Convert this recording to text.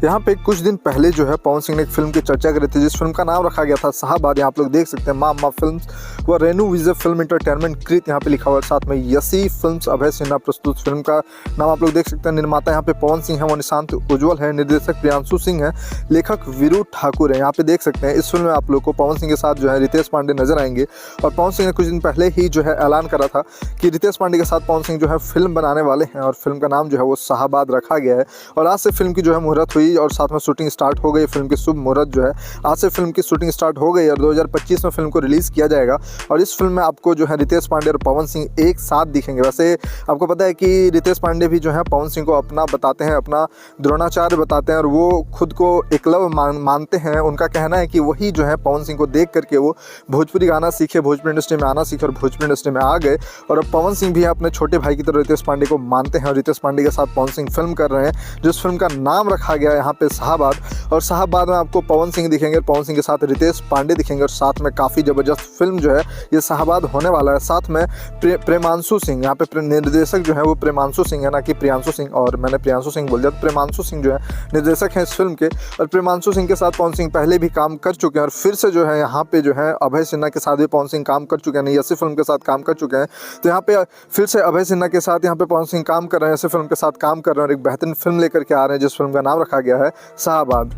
यहाँ पे कुछ दिन पहले जो है पवन सिंह ने एक फिल्म की चर्चा करी थी, जिस फिल्म का नाम रखा गया था शाहबाद। यहाँ आप लोग देख सकते हैं मामा फिल्म्स व रेनू विजय फिल्म एंटरटेनमेंट कृत यहाँ पे लिखा हुआ है, साथ में यसी फिल्म्स अभय सिन्हा प्रस्तुत। फिल्म का नाम आप लोग देख सकते हैं। निर्माता यहाँ पे पवन सिंह है, वो निशांत उज्ज्वल है, निर्देशक प्रियांशु सिंह है, लेखक वीरू ठाकुर है। यहाँ पे देख सकते हैं इस फिल्म में आप लोग को पवन सिंह के साथ जो है रितेश पांडे नजर आएंगे। और पवन सिंह ने कुछ दिन पहले ही जो है ऐलान करा था कि रितेश पांडे के साथ पवन सिंह जो है फिल्म बनाने वाले हैं, और फिल्म का नाम जो है वो शाहबाद रखा गया है। और आज से फिल्म की जो है मुहूर्त हुई और साथ में शूटिंग स्टार्ट हो गई। फिल्म की शुभ मुहूर्त जो है आज से फिल्म की शूटिंग स्टार्ट हो गई और 2025 में फिल्म को रिलीज़ किया जाएगा। और इस फिल्म में आपको जो है रितेश पांडे और पवन सिंह एक साथ दिखेंगे। वैसे आपको पता है कि रितेश पांडे भी जो है पवन सिंह को अपना बताते हैं, अपना द्रोणाचार्य बताते हैं, और वो खुद को एकलव्य मानते हैं। उनका कहना है कि वही जो है पवन सिंह को देख करके वो भोजपुरी गाना सीखे, भोजपुरी इंडस्ट्री में आना सीखे और भोजपुरी इंडस्ट्री में आ गए। और अब पवन सिंह भी अपने छोटे भाई की तरह रितेश पांडे को मानते हैं और रितेश पांडे के साथ पवन सिंह फिल्म कर रहे हैं, जिस फिल्म का नाम रखा गया है यहाँ पे शाहबाद। और शाहबाद में आपको पवन सिंह दिखेंगे, पवन सिंह के साथ रितेश पांडे दिखेंगे, और साथ में काफ़ी ज़बरदस्त फिल्म जो है ये शाहबाद होने वाला है। साथ में प्रेमांशु सिंह, यहाँ पे निर्देशक जो है वो प्रेमांशु सिंह है, ना कि प्रियांशु सिंह, और मैंने प्रियांशु सिंह बोल दिया। तो प्रेमांशु सिंह जो है निर्देशक हैं इस फिल्म के। और प्रेमांशु सिंह के साथ पवन सिंह पहले भी काम कर चुके हैं, और फिर से जो है यहाँ पे जो है अभय सिन्हा के साथ भी पवन सिंह काम कर चुके हैं, यसी फिल्म के साथ काम कर चुके हैं। तो यहाँ पे फिर से अभय सिन्हा के साथ यहाँ पे पवन सिंह काम कर रहे हैं, ऐसे फिल्म के साथ काम कर रहे हैं और एक बेहतरीन फिल्म लेकर के आ रहे हैं, जिस फिल्म का नाम रखा गया है शाहबाद।